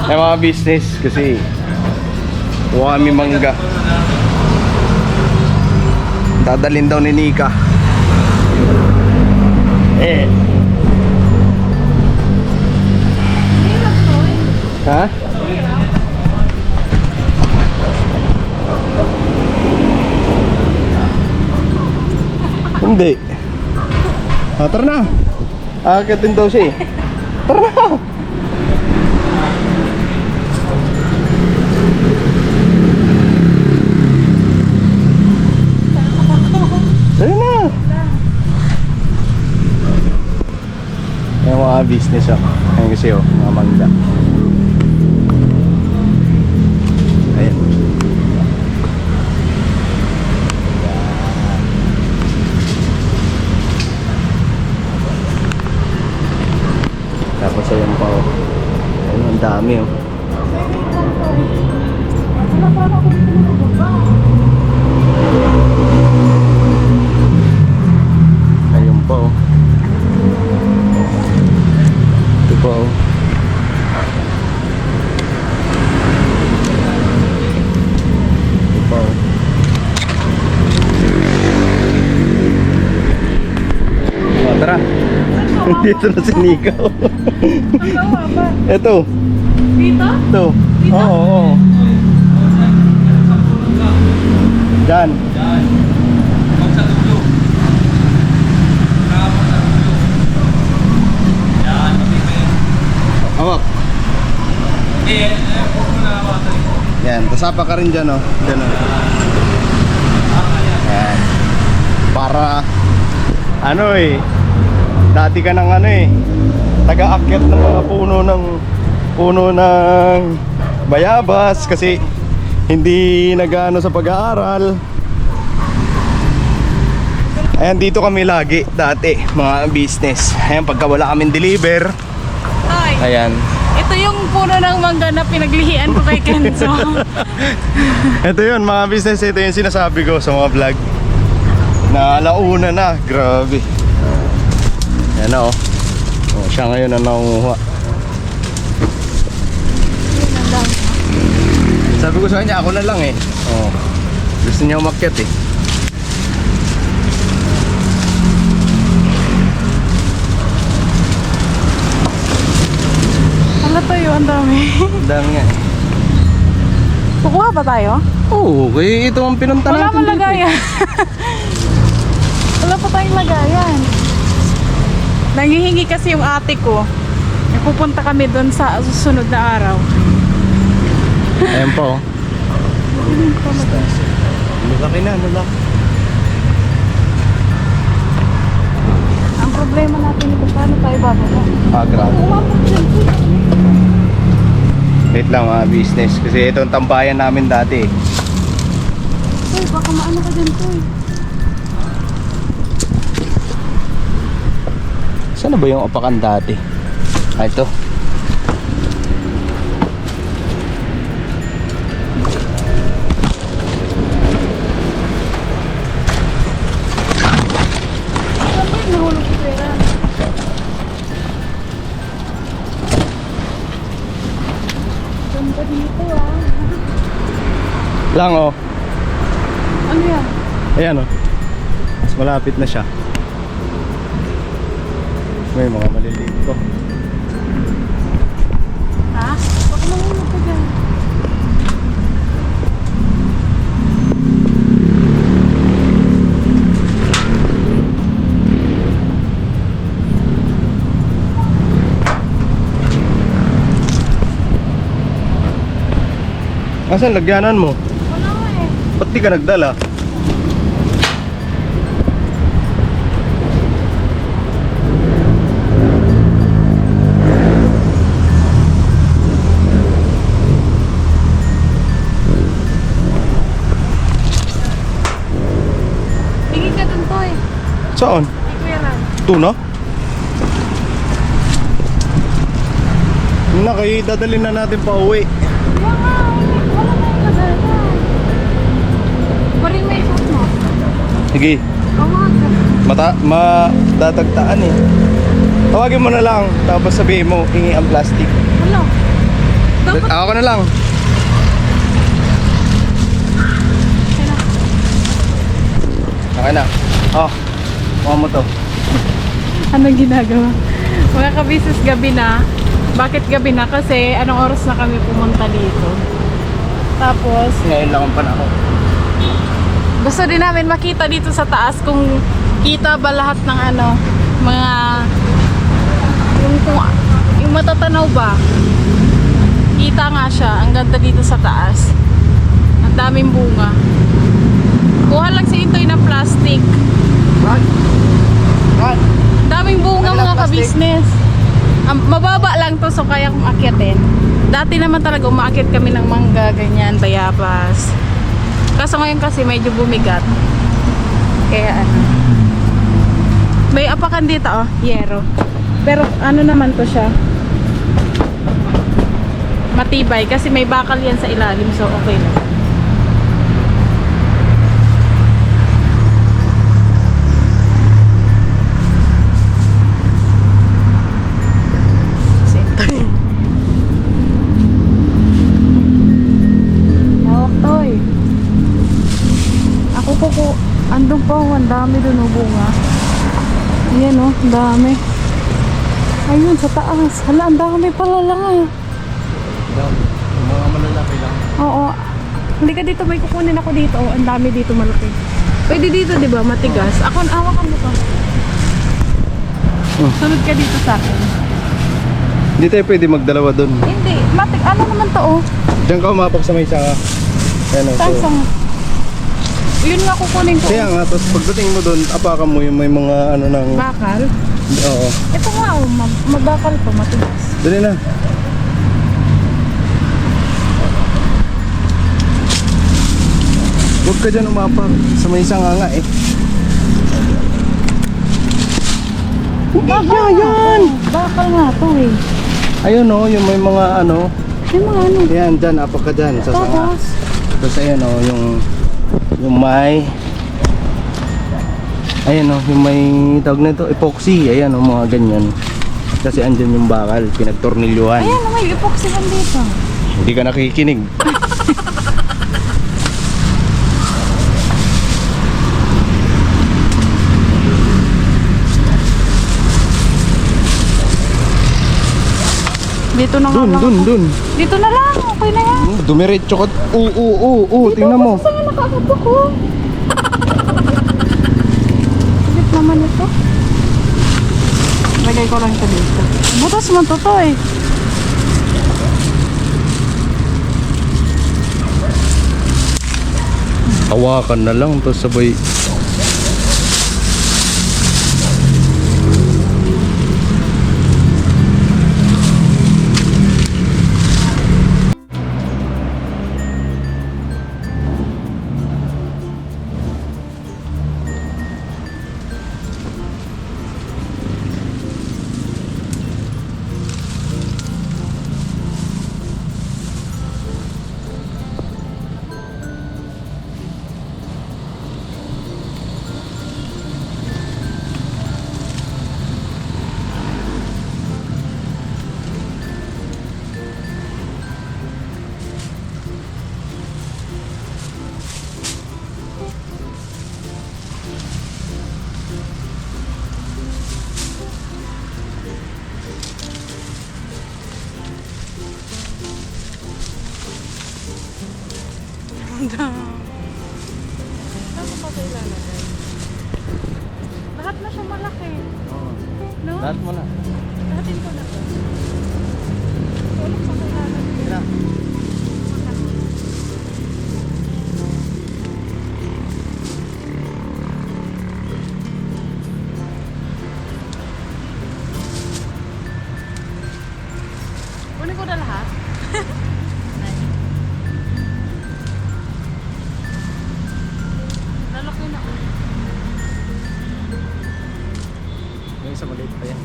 May mga business kasi kuha kami mangga. Dadalhin daw ni Nika. Ha? Hindi. Tara na. Akitin daw siya eh. Tara na. Tara na. Yung mga business oh. Ayun kasi oh, mga mangga. Ayan. Tapos ayan pa oh. Ayun, ang dami oh. Ayun pa oh. Ito pa oh. Ito pa oh. Oh, tara. Dito na si Nika. Ito. Dito? Ito. Oo, oo. Diyan. Hawak. Yan, tasapa ka rin dyan oh. Dyan oh. Yan. Para ano eh, dati ka ng ano eh, taga-akyat ng mga puno ng bayabas kasi hindi nag-ano sa pag-aaral. Ayan, dito kami lagi dati, mga business. Ayan, pagka wala kaming deliver. Ay, Ayan. ito yung puno ng mangga na pinaglihian ko kay Kenzo. Ito yun, mga business. Ito yung sinasabi ko sa mga vlog na alauna na, grabe. Ayan na oh. Oh, siya ngayon ang nangunguha. Sabi ko sa kanya, ako na lang eh. Oh. Gusto niya umakyat eh. Ano tayo? Ang dami. Dami nga eh. Kukuha ba tayo? Oo, kaya ito ang pinunta Wala natin pang dito. lagayan. Wala pa tayong lagayan. Nangihingi kasi yung ate ko. Pupunta kami doon sa susunod na araw. Ayan po. Malaki na, malaki. Ang problema natin ito, paano tayo bababa? Ah, grabe. Wait lang mga business. Kasi ito ang tambayan namin dati eh. Uy, baka maano ka dyan, Toy. Saan na ba yung apakan dati? Ah, ito. Saan nahulog ko pera? Ganda dito ah. Lang oh. Ano yan? Ayan oh. Mas malapit na siya. May mga maliliit ko. Ha? Baka nahulog ka dyan. Asan lagyanan mo? Wala nga eh. Ba't di ka nagdala? Tingin ka dun, Toy. Saan? Hindi ko yan. Tuna? Nakay, dadalhin na natin pa uwi. Wala nga. Wala na yung lagayan. Parin may isot mo. Sige, matatagtaan eh. Tawagin mo na lang, tapos sabihin mo, hingi ang plastic. Wala. Ako na lang. Okay na. Oh, kuha mo to. Anong ginagawa? Mga kabisis, gabi na. Bakit gabi na? Kasi anong oras na kami pumunta dito. Tapos, Ngayon lang ang panahon. gusto din namin makita dito sa taas kung kita ba lahat ng ano, mga yung matatanaw ba. Kita nga siya, ang ganda dito sa taas. Ang daming bunga. Kuha lang si Intoy ng plastic. Run! Run! Daming bunga Ano lang, mga plastic? ka-business. Mababa lang to so kaya kong akyatin. Dati naman talaga umaakyat kami ng mangga, ganyan, bayabas. Kaso ngayon kasi medyo bumigat. Kaya ano. May apakan dito oh, yero. Pero ano naman to siya? Matibay kasi may bakal yan sa ilalim so okay lang. Andun pa, ang dami dun oh, bunga. Ayan oh, ang dami. Ayun, sa taas. Hala, ang dami pala lang ah. Mga malalaki lang. Oo. Halika dito, may kukunin ako dito. Oh, ang dami dito malaki. Pwede dito, di ba? Matigas. Ako, awakan mo to. Sunod ka dito sa akin. Hindi tayo pwede magdalawa doon. Hindi, ano naman to oh? Diyan ka umapag sa may saka. Ayan o. Tansang. Yun nga kukunin ko. Kaya nga, tapos pagdating mo doon, apakan mo yung may mga ano ng... Bakal? Oo. Ito nga oh, mabakal to, matigas. Dali na. Huwag ka dyan umapag sa may sanga nga eh. Bakal yan! Bakal nga to eh. Ayun o, yung may mga ano. Yung mga ano. Ayan, dyan, apak ka dyan sa sanga. Tapos? Tapos ayan o, yung may... Ayan o, yung may tawag na ito, epoxy. Ayan o, mga ganyan. Kasi andyan yung bakal, pinagtornilyuhan. Ayan, may epoxy lang dito. Hindi ka nakikinig. Dito na nga lang. Dun. Dito na lang, okay na yan. Dumiretso ka. Tingnan mo. Dito, kasi saan nakaabot ako? Dito naman ito. Lagay ko lang ito dito. Butas mo to eh. Hawakan na lang to sabay. Saan pa ito ilalagay? Lahat na siya malaki. No? Lahat mo na. Lahatin ko na to. Tulog sa ilalagay. Kunin ko na lahat. Lalaki na ako. Yung isa maliit pa yan.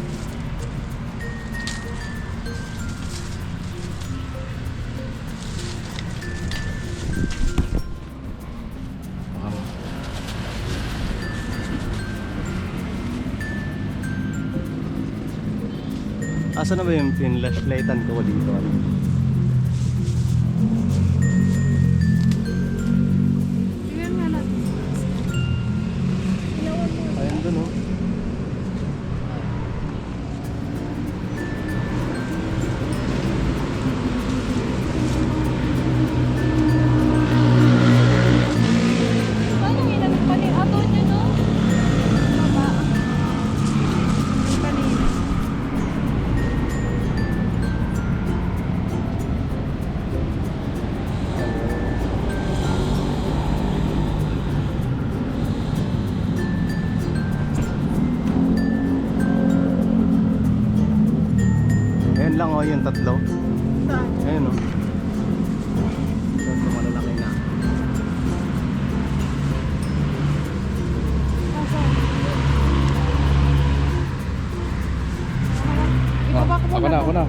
Asa na ba yung pinlashlightan ko dito? Ano? yung tatlo. Saan? Ayun o. Tatlo malalaki na. Saan? Ibaba ko muna. Ako na.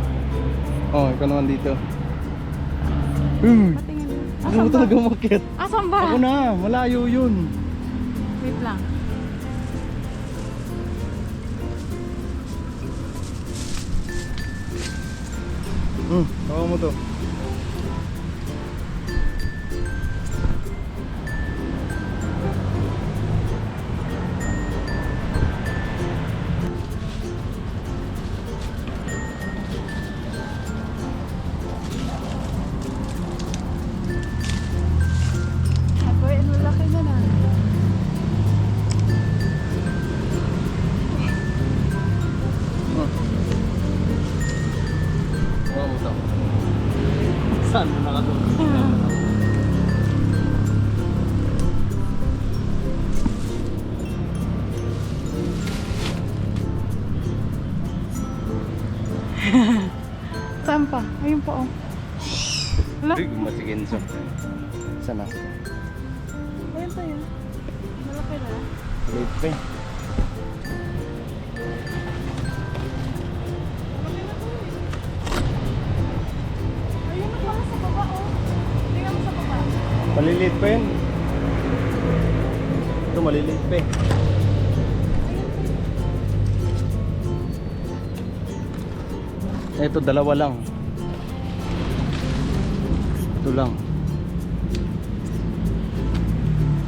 Oh, ikaw naman dito. Patingin. Ano Asan mo ba? talaga umakyat? Asan ba? Ako na, malayo yun. Wait lang. Tawa mo to. Ako, ano laki na na. Tawa mo to. Saan mo nakatulog? Saan pa? Ayun pa oh. Wala? Uy, gumasigin so. Saan na? Ayun pa yun. Malaki na. Late pa eh. Ayun na pala sa baba oh. Tingnan mo sa baba. Maliliit pa yun. Ito maliliit pa eh. Ito dalawa lang. Ito lang.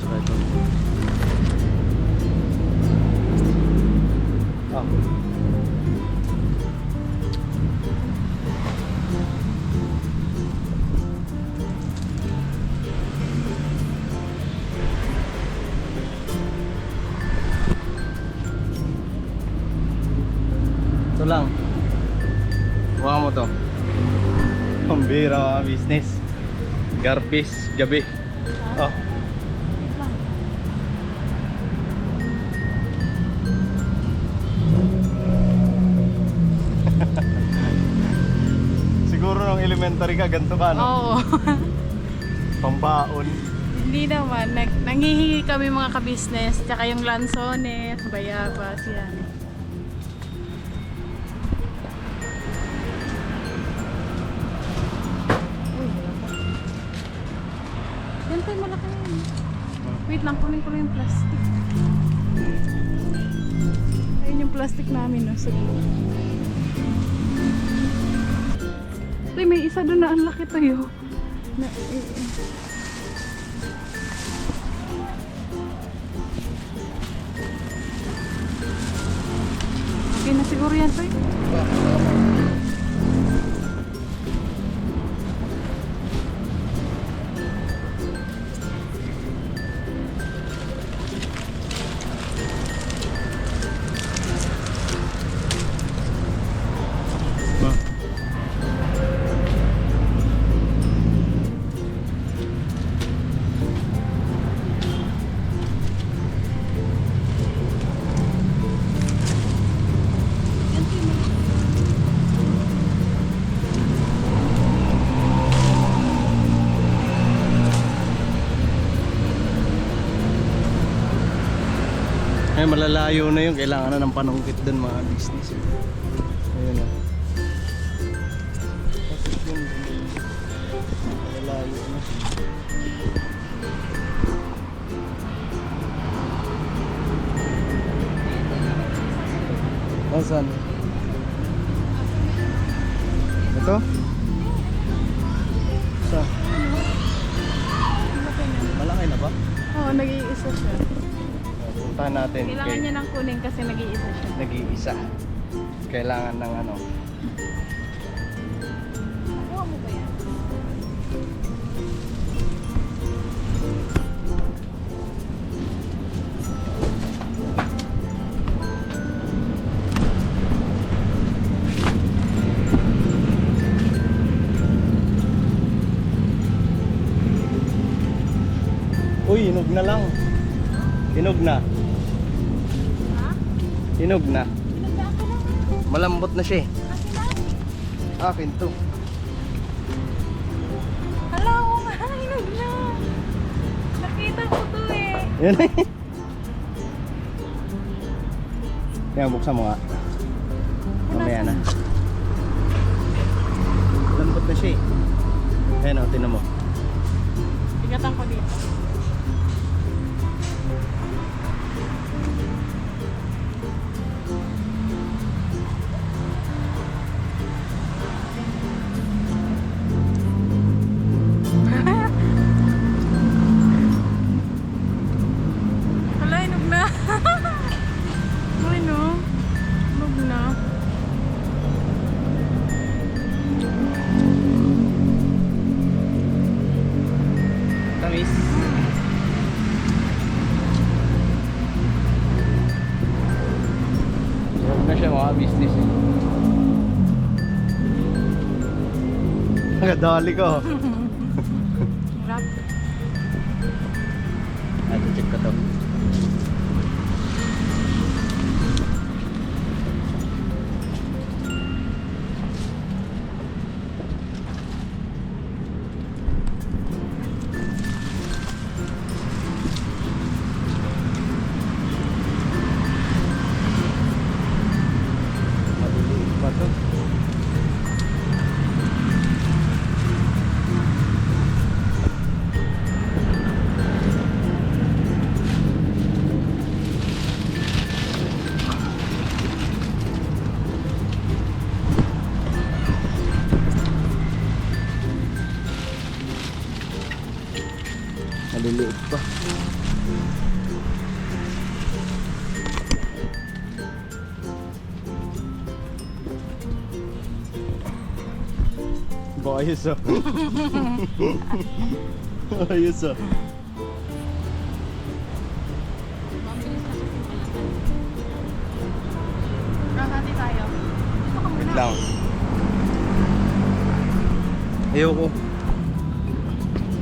Saka ito. Ah. Ito lang. Huwag mo to. Pambira mga business. Garpis, gabi. Oh. Wait lang. Siguro nung elementary ka, ganito ka, no? Oo. Pambaon. Hindi naman. Nanghihingi kami mga ka-business. Tsaka yung lansones, bayabas, yan. Uy, wala pa. Yan tayo, malaki na yun. Wait lang, kunin ko lang yung plastic. Ayun yung plastic namin, no? Sige. Uy, may isa doon na ang laki tayo. Na, Okay na siguro yan, Toy. Ay, malalayo na yun. Kailangan na ng panungkit dun mga business. Ayun na. Tapos yun, malalayo na. Saan? Ito? Saan? Malaki na ba? Oo, nag-iisa siya. Puntahan natin. Kailangan niya nang kunin kasi nag-iisa siya. Nag-iisa. Kailangan ng ano. Nakuha mo ba yan? Uy, hinog na lang. Hinog na. Ha? Hinog na. Pinagdaan ko lang. Malambot na siya eh. Kasi lang. Akin to. Hala, oo nga, hinog na. Nakita ko to eh. Yan eh. Kaya buksan mo nga. Mamaya na. Lambot na siya eh. Ayan o, tinan mo. Bigatan ko dito. Hala, hinog na. Ay no. Hinog na. Tamis. Huwag na siya mga business eh. Nagadali ko. Hirap. Natin check ko to. Maliliit pa to. Maliliit pa. Ba, ayos ah. Ayos ah. Mabilis na sa simulasan. Kakati tayo. Dito ka Wait muna. lang. Ayoko.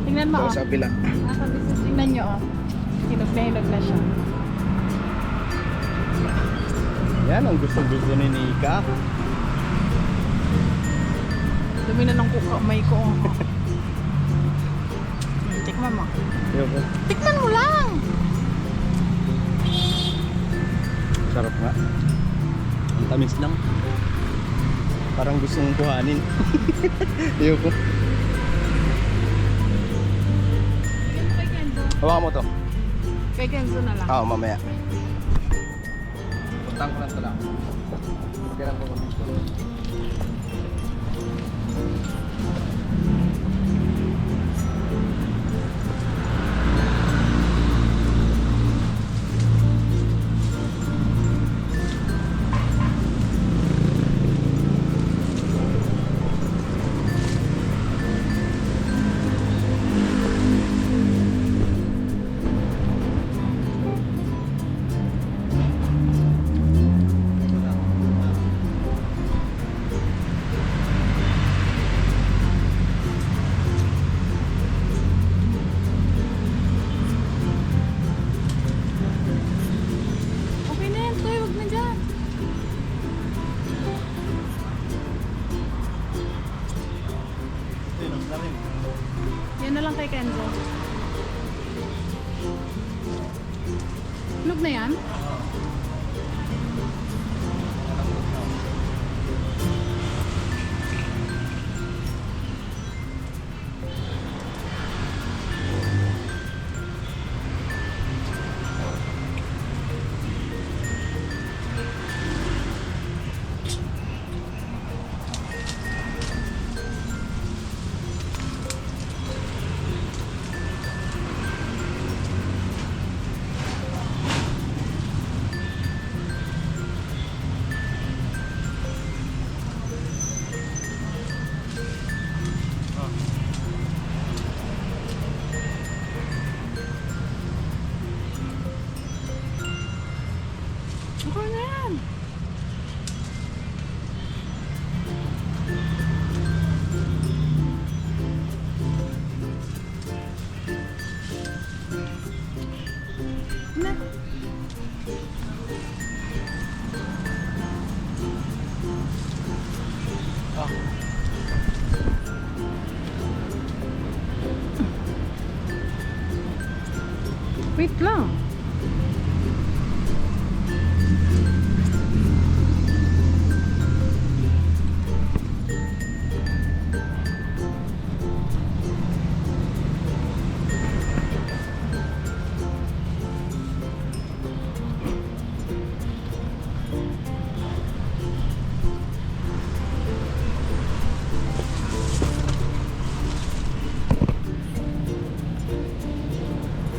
Tingnan mo Ito oh. sa kabila. Nasa business, tingnan nyo oh. Hinog na siya. Yan ang gusto ni Nika. Dumi na ng may ko oh. Tikman mo. Ayoko. Tikman mo lang! Sarap nga. Ang tamis lang. Parang gustong kuhanin. Ayoko. Bigyan mo kay Kenzo. Hawakan mo to. Kay Kenzo na lang. Oo, mamaya. Puntang ko lang ito lang. Kailan ko kami ito. Okay na yan, Toy. Huwag na dyan. Yan na lang kay Kenzo. Hinog na yan? Okay na yan. Na. Ah. Wait lang.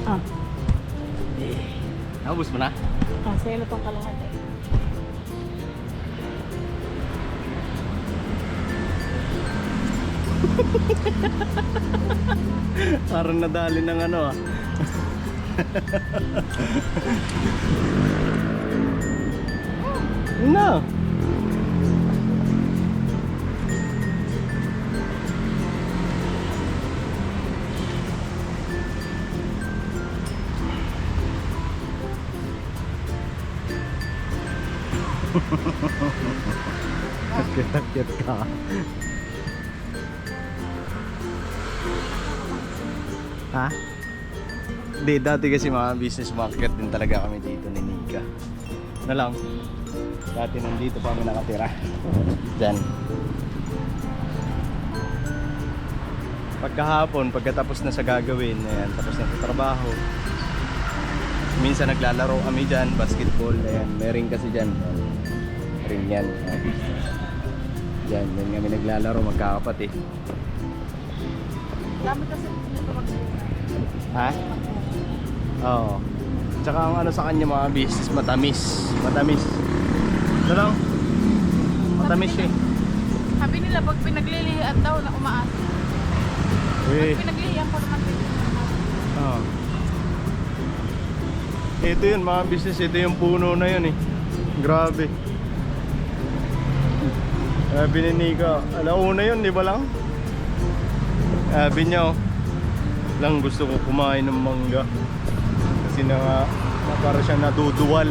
Ah, Naubos mo na? sa'yo na tong kalahati. Parang nadali ng ano ah. No. Akit-akit ka. Ha? Hindi, dati kasi mga business market din talaga kami dito ni Nika. Na lang, dati nandito pa kami nakatira. Diyan. Pagkahapon, pagkatapos na sa gagawin, ayan, tapos na sa trabaho, minsan naglalaro kami dyan, basketball, ayan, meron kasi dyan. Ring yan, dyan kami naglalaro, magkakapatid. Dami kasi dito Ha? Oo. Tsaka ang ano sa kanya mga business, matamis. Matamis. Ito lang. Matamis siya eh. Sabi nila pag pinaglilihan daw na umaas. Eh. Pag pinaglilihan ko naman dito. Oo. Ito yun mga business, ito yung puno na yun eh. Grabe. Sabi ni Nika, alauna yun, di ba lang? Sabi niya, oh, lang gusto ko kumain ng mangga. Kasi na para siya naduduwal.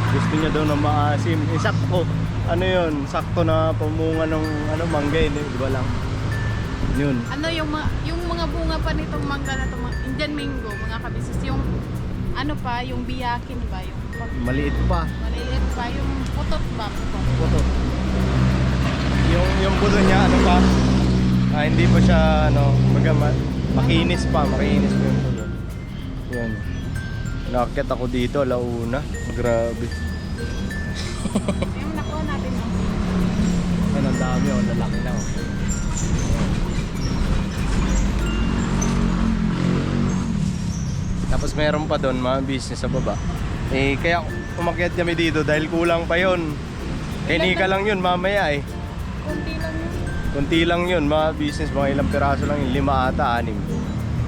Gusto niya daw na maasim. Eh, sakto. Ano yun? Sakto na pamunga ng ano, mangga yun, di ba lang? Yun. Ano yung mga bunga pa nitong mangga na itong Indian mango, mga kabisis, yung ano pa, yung biyakin ba? Yung Maliit pa. maliit pa, yung putot ba? Puto. Yung puto niya, ano pa? Hindi pa siya, ano, makinis pa yung puto. Yun. Nakakit ako dito, alauna. Grabe. Yung nakuha natin yung Yan, ang dami, oh, lalaki na, oh. Tapos meron pa doon mga business sa baba. Eh, kaya umakyat kami dito dahil kulang pa yon. Eh, Nika lang yun mamaya eh. kunti lang yun. Kunti lang yun, mga business, mga ilang piraso lang yun, 5 ata, 6.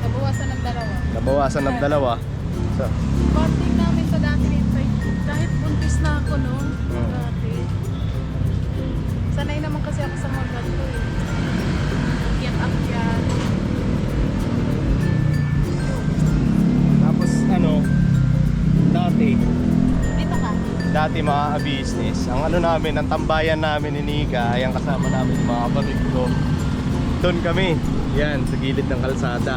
Nabawasan ng dalawa. Nabawasan ng 2. So, Bonding namin sa dati nito. Kahit buntis na ako noon. Hmm. Dati. Sanay naman kasi ako sa mga ganito eh. Akyat-akyat. tapos ano, Dito ka. dati mga business, ang ano namin, ang tambayan namin ni Nika, ay ang kasama namin yung mga kapatid ko. Doon kami, yan, sa gilid ng kalsada.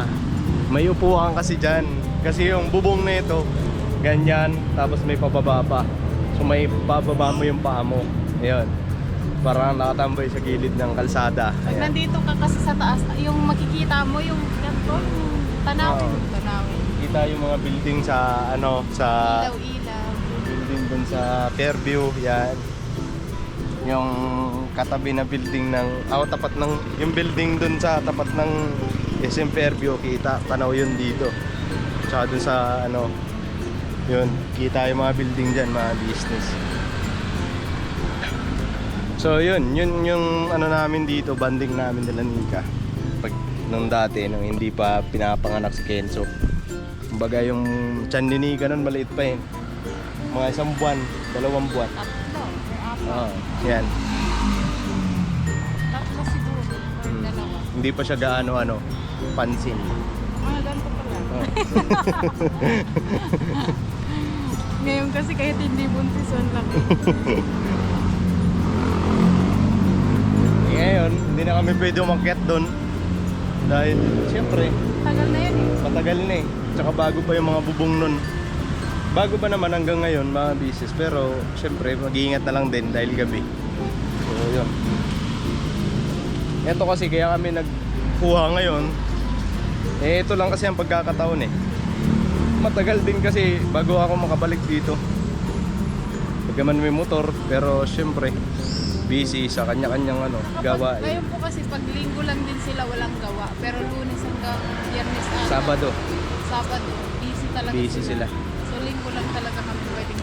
May upuan kasi dyan. Kasi yung bubong na ito, ganyan, tapos may pababa pa. So may bababa mo yung paa mo. Ayun. Parang nakatambay sa gilid ng kalsada. Pag Ayan. nandito ka kasi sa taas, yung makikita mo yung ganito, yung tanawin. Oo. Tanawin. Kita yung mga building sa ano, sa Ilaw-ilaw. building dun sa Fairview, yan. Yung katabi na building ng tapat ng yung building dun sa tapat ng SM Fairview, kita tanaw yun dito. Tsaka dun sa ano, yun, kita yung mga building dyan, mga business. So yun yung ano namin dito, banding namin nila Nika. Pag nung dati, nung hindi pa pinapanganak si Kenzo. Kumbaga yung tiyan ni Nika nun maliit pa yun. Mga 1 buwan, 2 buwan. Tatlo. Or apat. Oo, yan. Tatlo siguro. Or dalawa. Hindi pa siya gaano ano, pansin. Mga ganito pala. Oo. Ngayon kasi kahit hindi buntis, ang laki. Ngayon, hindi na kami pwede umakyat doon. Dahil, siyempre, Tagal na yun eh. matagal na eh. Tsaka bago pa yung mga bubong nun. Bago pa naman hanggang ngayon mga business. Pero, siyempre, mag-iingat na lang din dahil gabi. So, yun. Ito kasi kaya kami nagkuha ngayon. Eh, ito lang kasi ang pagkakataon eh. Matagal din kasi bago ako makabalik dito. Pagkaman may motor, pero siyempre, busy sa kanya-kanyang gawa. Ngayon po kasi pag linggo lang din sila walang gawa. Pero Lunes hanggang Biyernes Sabado, busy talaga busy sila. So linggo lang talaga kami pwedeng.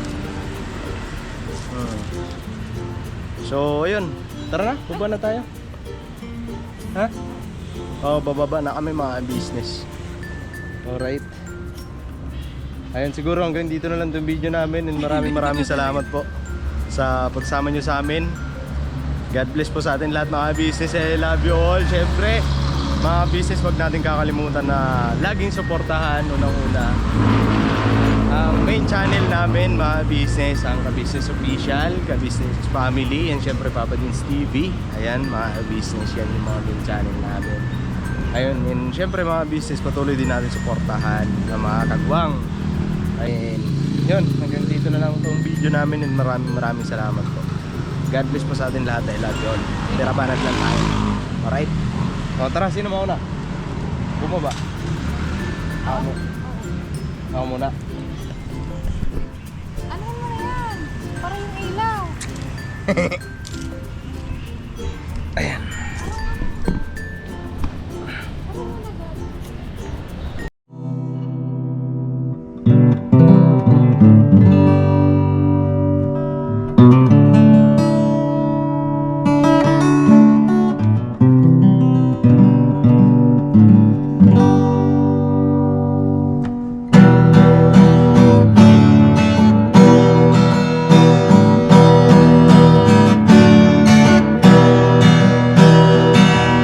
So, ayun. Tara na, baba na tayo. Ha? Oh, bababa na kami mga business. Alright. Ayun, siguro hanggang dito na lang itong video namin. And maraming salamat po sa pagsama nyo sa amin. God bless po sa atin lahat mga business. I love you all. Siyempre, mga business, wag natin kakalimutan na laging suportahan unang-una ang main channel namin mga business, ang Ka-Business Official, Ka-Business Family, and syempre Papa Dins TV. Ayan mga business, yan yung mga main channel namin. Ayun, and syempre mga business, patuloy din natin suportahan ng mga kagwang. Ayun, yun, hanggang dito na lang itong video namin, and maraming salamat po. God bless po sa atin lahat. I love you all. Tirabanat lang tayo. Alright? O tara, sino mauna? Bumaba. Ako muna. Ano mo na yan? Para yung ilaw. Ayan.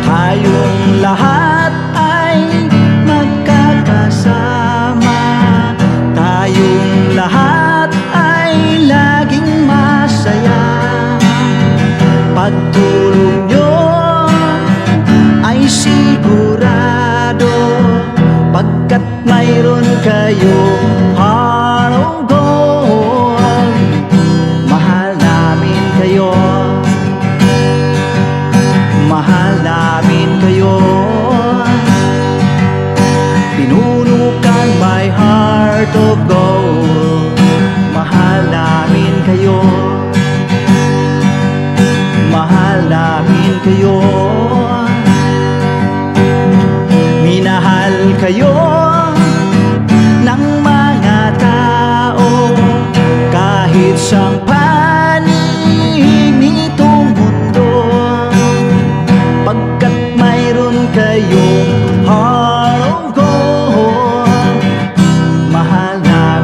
Tayong lahat ay magkakasama. Tayong lahat ay laging masaya. Pagtulong nyo ay sigurado, pagkat mayroon kayo heart of gold. Mahal namin kayo, mahal namin kayo. Pinunukan my heart of gold. Mahal namin kayo, mahal namin kayo. Minahal kayo ng mga tao kahit sang panig nitong mundo, pagkat mayroon kayong heart of gold. Mahal na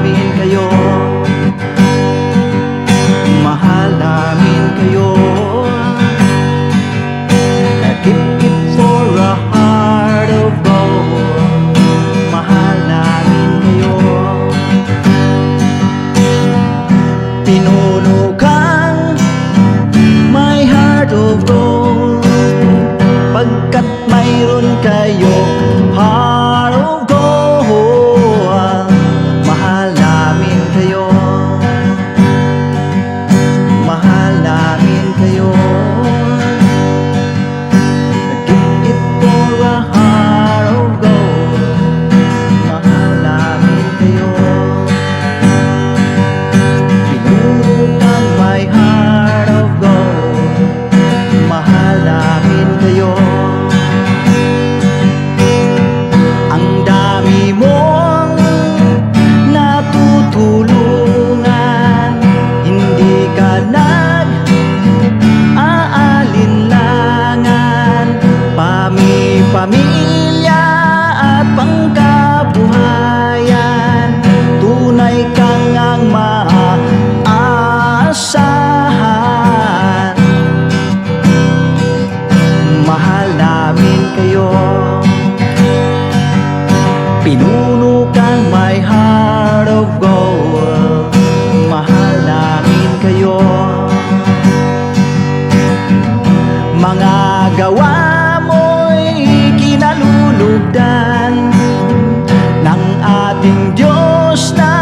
ating Diyos na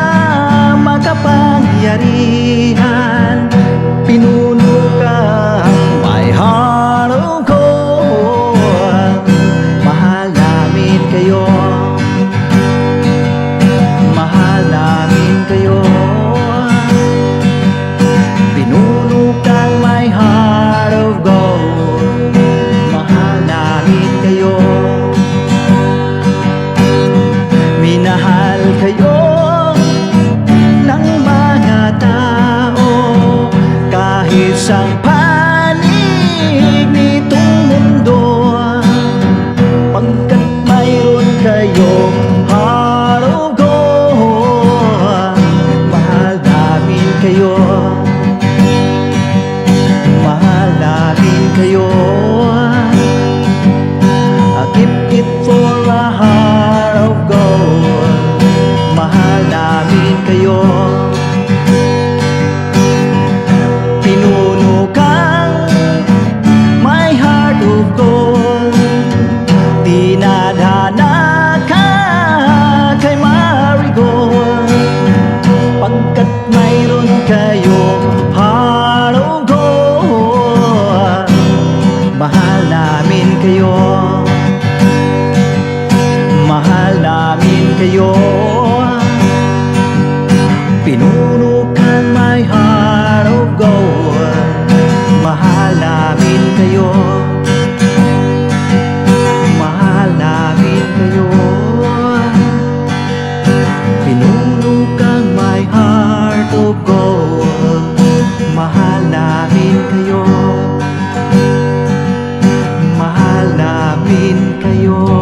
makapangyarihan, pinuno ka my heart of gold. Mahal namin kayo, mahal namin kayo, pinuno kang my heart of gold. Mahal namin kayo, minahal kayo ng mga tao, kahit sa panig nitong mundo, pagkat mayroon kayong heart of gold. Mahal namin kayo, mahal namin kayo. I keep it for a heart of gold. Mahal namin kayo, pinuno kang my heart of gold. Dinadhana ka kay Marigold, pagkat mayroon kayong heart of gold. Mahal namin kayo, mahal namin kayo, pinuno kang my heart of gold. Mahal namin kayo, mahal namin kayo, pinuno kang my heart of gold. Mahal namin kayo, mahal namin kayo.